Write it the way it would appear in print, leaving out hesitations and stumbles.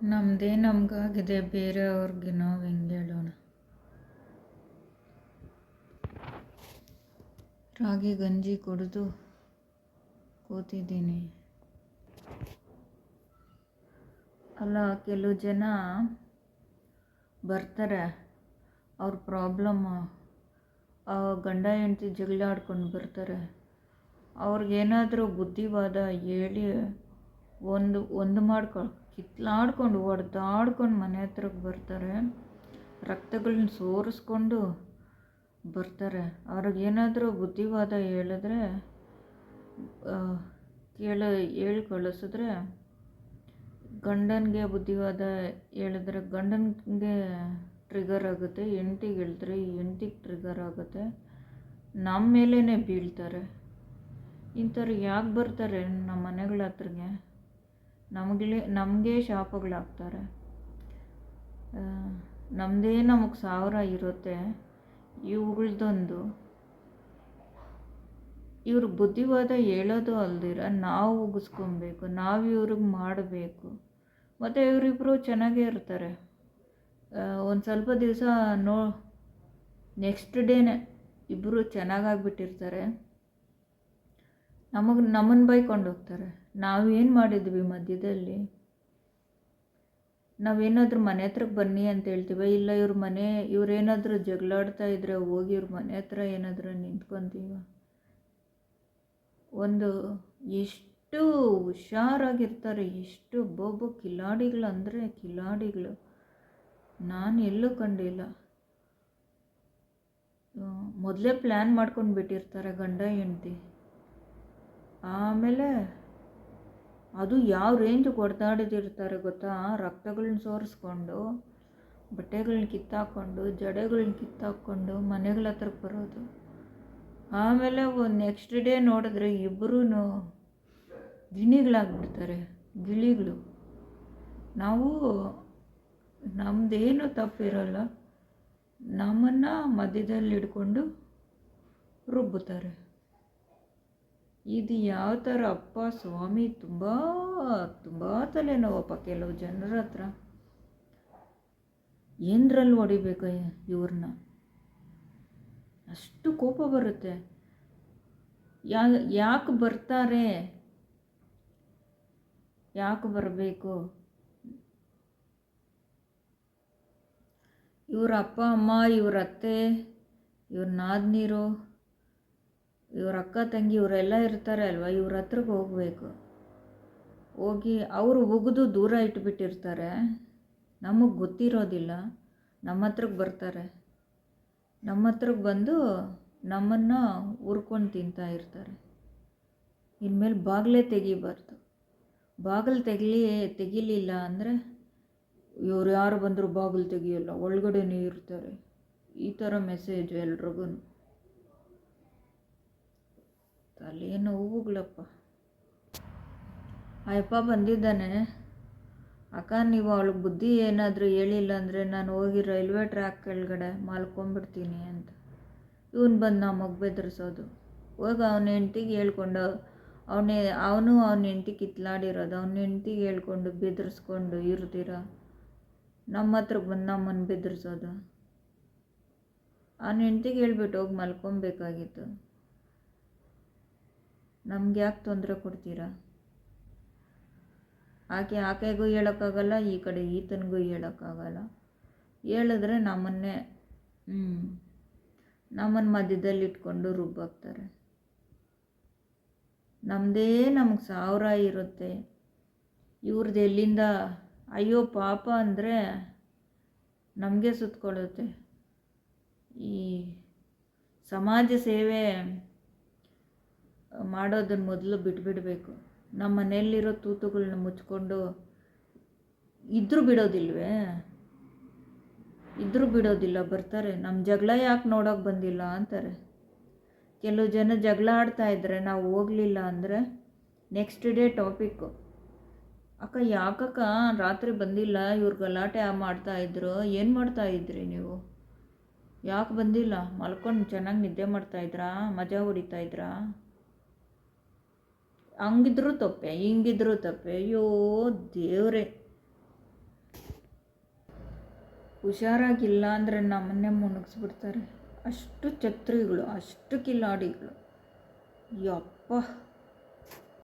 ನಮ್ಮದೇ ನಮಗಾಗಿದೆ, ಬೇರೆಯವ್ರಿಗೆ ನಾವು ಹೆಂಗೆ ಹೇಳೋಣ. ರಾಗಿ ಗಂಜಿ ಕುಡಿದು ಕೂತಿದ್ದೀನಿ. ಅಲ್ಲ, ಕೆಲವು ಜನ ಬರ್ತಾರೆ, ಅವ್ರ ಪ್ರಾಬ್ಲಮ್ಮು ಗಂಡ ಹೆಂಡತಿ ಜಗಳ ಆಡ್ಕೊಂಡು ಬರ್ತಾರೆ. ಅವ್ರಿಗೇನಾದರೂ ಬುದ್ಧಿವಾದ ಹೇಳಿ ಒಂದು ಕಿತ್ಲಾಡ್ಕೊಂಡು ಹೊಡೆದಾಡ್ಕೊಂಡು ಮನೆ ಹತ್ರಕ್ಕೆ ಬರ್ತಾರೆ. ರಕ್ತಗಳನ್ನ ಸೋರಿಸ್ಕೊಂಡು ಬರ್ತಾರೆ. ಅವ್ರಿಗೇನಾದರೂ ಬುದ್ಧಿವಾದ ಹೇಳಿದ್ರೆ ಹೇಳಿ ಕಳಿಸಿದ್ರೆ, ಗಂಡನಿಗೆ ಬುದ್ಧಿವಾದ ಹೇಳಿದ್ರೆ ಗಂಡನಿಗೆ ಟ್ರಿಗರ್ ಆಗುತ್ತೆ, ಹೆಂಡ್ತಿಗೆ ಹೇಳಿದ್ರೆ ಹೆಂಡ್ತಿಗೆ ಟ್ರಿಗರ್ ಆಗುತ್ತೆ, ನಮ್ಮ ಮೇಲೇ ಬೀಳ್ತಾರೆ. ಇಂಥವ್ರು ಯಾಕೆ ಬರ್ತಾರೆ ನಮ್ಮ ಮನೆಗಳ ಹತ್ರಗೆ? ನಮಗೆ ಶಾಪಗಳಾಗ್ತಾರೆ. ನಮ್ಮದೇ ನಮಗೆ 1000 ಇರುತ್ತೆ, ಇವುಗಳದೊಂದು. ಇವ್ರಿಗೆ ಬುದ್ಧಿವಾದ ಹೇಳೋದು ಅಲ್ದಿರ ನಾವು ಉಗಿಸ್ಕೊಬೇಕು, ನಾವು ಇವ್ರಿಗೆ ಮಾಡಬೇಕು. ಮತ್ತು ಇವರಿಬ್ಬರು ಚೆನ್ನಾಗೇ ಇರ್ತಾರೆ. ಒಂದು ಸ್ವಲ್ಪ ದಿವಸ ನೆಕ್ಸ್ಟ್ ಡೇನೇ ಇಬ್ಬರು ಚೆನ್ನಾಗಾಗ್ಬಿಟ್ಟಿರ್ತಾರೆ. ನಮ್ಮನ್ನು ಬೈಕೊಂಡು ಹೋಗ್ತಾರೆ. ನಾವೇನು ಮಾಡಿದ್ವಿ ಮಧ್ಯದಲ್ಲಿ? ನಾವೇನಾದರೂ ಮನೆ ಹತ್ರಕ್ಕೆ ಬನ್ನಿ ಅಂತ ಹೇಳ್ತೀವಿ, ಇಲ್ಲ ಇವ್ರೇನಾದರೂ ಜಗಳಾಡ್ತಾ ಇದ್ರೆ ಹೋಗಿ ಇವ್ರ ಮನೆ ಹತ್ರ ಏನಾದರೂ ನಿಂತ್ಕೊತೀವ? ಎಷ್ಟು ಹುಷಾರಾಗಿರ್ತಾರೆ, ಎಷ್ಟು ಕಿಲಾಡಿಗಳು ಅಂದರೆ ಕಿಲಾಡಿಗಳು. ನಾನು ಎಲ್ಲೂ ಕಂಡಿಲ್ಲ. ಮೊದಲೇ ಪ್ಲ್ಯಾನ್ ಮಾಡ್ಕೊಂಡು ಬಿಟ್ಟಿರ್ತಾರೆ ಗಂಡ ಹೆಂಡ್ತಿ. ಆಮೇಲೆ ಅದು ಯಾವ ರೇಂಜಿಗೆ ಹೊಡೆದಾಡಿದಿರ್ತಾರೆ ಗೊತ್ತಾ? ರಕ್ತಗಳನ್ನ ಸೋರಿಸ್ಕೊಂಡು, ಬಟ್ಟೆಗಳನ್ನ ಕಿತ್ತಾಕ್ಕೊಂಡು, ಜಡೆಗಳನ್ನ ಕಿತ್ತಾಕ್ಕೊಂಡು ಮನೆಗಳ ಹತ್ರಕ್ಕೆ ಬರೋದು. ಆಮೇಲೆ ನೆಕ್ಸ್ಟ್ ಡೇ ನೋಡಿದ್ರೆ ಇಬ್ಬರೂ ಗಿಣಿಗಳಾಗ್ಬಿಡ್ತಾರೆ, ಗಿಳಿಗಳು. ನಮ್ಮದೇನು ತಪ್ಪಿರೋಲ್ಲ, ನಮ್ಮನ್ನು ಮಧ್ಯದಲ್ಲಿ ಹಿಡ್ಕೊಂಡು ರುಬ್ಬುತ್ತಾರೆ. ಇದು ಯಾವ ಥರ ಅಪ್ಪ ಸ್ವಾಮಿ? ತುಂಬ ತುಂಬ ತಲೆನೋವಪ್ಪ ಕೆಲವು ಜನರ ಹತ್ರ. ಏನರಲ್ಲಿ ಹೊಡಿಬೇಕು ಇವ್ರನ್ನ? ಅಷ್ಟು ಕೋಪ ಬರುತ್ತೆ. ಯಾಕೆ ಬರ್ತಾರೆ? ಯಾಕೆ ಬರಬೇಕು? ಇವ್ರ ಅಪ್ಪ ಅಮ್ಮ, ಇವ್ರ ಅತ್ತೆ, ಇವ್ರ ನಾದ್ನೀರು, ಇವ್ರ ಅಕ್ಕ ತಂಗಿ ಇವರೆಲ್ಲ ಇರ್ತಾರೆ ಅಲ್ವ, ಇವ್ರ ಹತ್ರಕ್ಕೆ ಹೋಗಬೇಕು. ಹೋಗಿ ಅವರು ಉಗಿದು ದೂರ ಇಟ್ಬಿಟ್ಟಿರ್ತಾರೆ. ನಮಗೆ ಗೊತ್ತಿರೋದಿಲ್ಲ. ನಮ್ಮ ಹತ್ರಕ್ಕೆ ಬರ್ತಾರೆ. ನಮ್ಮ ಹತ್ರಕ್ಕೆ ಬಂದು ನಮ್ಮನ್ನು ಹುರ್ಕೊಂಡು ತಿಂತಾ ಇರ್ತಾರೆ. ಇನ್ಮೇಲೆ ಬಾಗಿಲೇ ತೆಗಿಬಾರ್ದು. ಬಾಗಿಲು ತೆಗಿಲಿಲ್ಲ ಅಂದರೆ ಇವ್ರು ಯಾರು ಬಂದರೂ ಬಾಗಿಲು ತೆಗಿಯೋಲ್ಲ, ಒಳಗಡೆನೇ ಇರ್ತಾರೆ. ಈ ಥರ ಮೆಸೇಜ್ ಎಲ್ರಿಗೂ. ತಲೆನೋವುಗಳಪ್ಪ. ಅಯ್ಯಪ್ಪ ಬಂದಿದ್ದಾನೆ. ಅಕ್ಕ, ನೀವು ಅವಳಿಗೆ ಬುದ್ಧಿ ಏನಾದರೂ ಹೇಳಿಲ್ಲ ಅಂದರೆ ನಾನು ಹೋಗಿ ರೈಲ್ವೆ ಟ್ರ್ಯಾಕ್ ಕೆಳಗಡೆ ಮಾಲ್ಕೊಂಡ್ಬಿಡ್ತೀನಿ ಅಂತ. ಇವನು ಬಂದು ನಮಗೆ ಬೆದರಿಸೋದು. ಹೋಗಿ ಅವನ ಹೆಂಡ್ತಿಗೆ ಹೇಳ್ಕೊಂಡು, ಅವನು ಅವನ ಹೆಂಡ್ತಿ ಕಿತ್ಲಾಡಿರೋದು, ಅವನ ಹೆಂಡ್ತಿಗೆ ಹೇಳ್ಕೊಂಡು ಬೆದರಿಸ್ಕೊಂಡು ಇರ್ತೀರ ನಮ್ಮ ಹತ್ರಕ್ಕೆ ಬಂದು ನಮ್ಮನ್ನು ಬೆದರಿಸೋದು. ಅವನ ಹೆಂಡ್ತಿಗೆ ಹೇಳ್ಬಿಟ್ಟು ಹೋಗಿ ಮಲ್ಕೊಬೇಕಾಗಿತ್ತು. ನಮ್ಗೆ ಯಾಕೆ ತೊಂದರೆ ಕೊಡ್ತೀರಾ? ಆಕೆಗೂ ಹೇಳೋಕ್ಕಾಗಲ್ಲ, ಈ ಕಡೆ ಈತನಿಗೂ ಹೇಳೋಕ್ಕಾಗಲ್ಲ. ಹೇಳಿದ್ರೆ ನಮ್ಮನ್ನು ಮಧ್ಯದಲ್ಲಿ ಇಟ್ಕೊಂಡು ರುಬ್ಬಾಕ್ತಾರೆ. ನಮಗೆ 1000 ಇರುತ್ತೆ, ಇವ್ರದ್ದು ಎಲ್ಲಿಂದ? ಅಯ್ಯೋ ಪಾಪ ಅಂದರೆ ನಮಗೆ ಸುತ್ಕೊಳ್ಳುತ್ತೆ. ಈ ಸಮಾಜ ಸೇವೆ ಮಾಡೋದನ್ನು ಮೊದಲು ಬಿಟ್ಬಿಡಬೇಕು. ನಮ್ಮ ಮನೆಯಲ್ಲಿರೋ ತೂತುಗಳನ್ನ ಮುಚ್ಕೊಂಡು ಇದ್ರೂ ಬಿಡೋದಿಲ್ಲ. ಬರ್ತಾರೆ. ನಮ್ಮ ಜಗಳ ಯಾಕೆ ನೋಡೋಕೆ ಬಂದಿಲ್ಲ ಅಂತಾರೆ. ಕೆಲವು ಜನ ಜಗಳ ಆಡ್ತಾ ಇದ್ದರೆ ನಾವು ಹೋಗಲಿಲ್ಲ ಅಂದರೆ ನೆಕ್ಸ್ಟ್ ಡೇ ಟಾಪಿಕ್ಕು, ಅಕ್ಕ ಯಾಕಕ್ಕ ರಾತ್ರಿ ಬಂದಿಲ್ಲ? ಇವ್ರು ಗಲಾಟೆ ಮಾಡ್ತಾಯಿದ್ರು, ಏನು ಮಾಡ್ತಾಯಿದ್ರಿ ನೀವು? ಯಾಕೆ ಬಂದಿಲ್ಲ? ಮಲ್ಕೊಂಡು ಚೆನ್ನಾಗಿ ನಿದ್ದೆ ಮಾಡ್ತಾಯಿದ್ರಾ? ಮಜಾ ಹೊಡಿತಾಯಿದ್ರಾ? ಹಂಗಿದ್ರೂ ತಪ್ಪೆ, ಹಿಂಗಿದ್ರೂ ತಪ್ಪೆ. ಅಯ್ಯೋ ದೇವ್ರೆ, ಹುಷಾರಾಗಿಲ್ಲ ಅಂದರೆ ನಮ್ಮನ್ನೇ ಮುಣಗಿಸ್ಬಿಡ್ತಾರೆ. ಅಷ್ಟು ಛತ್ರಿಗಳು, ಅಷ್ಟು ಕಿಲಾಡಿಗಳು. ಯಪ್ಪ.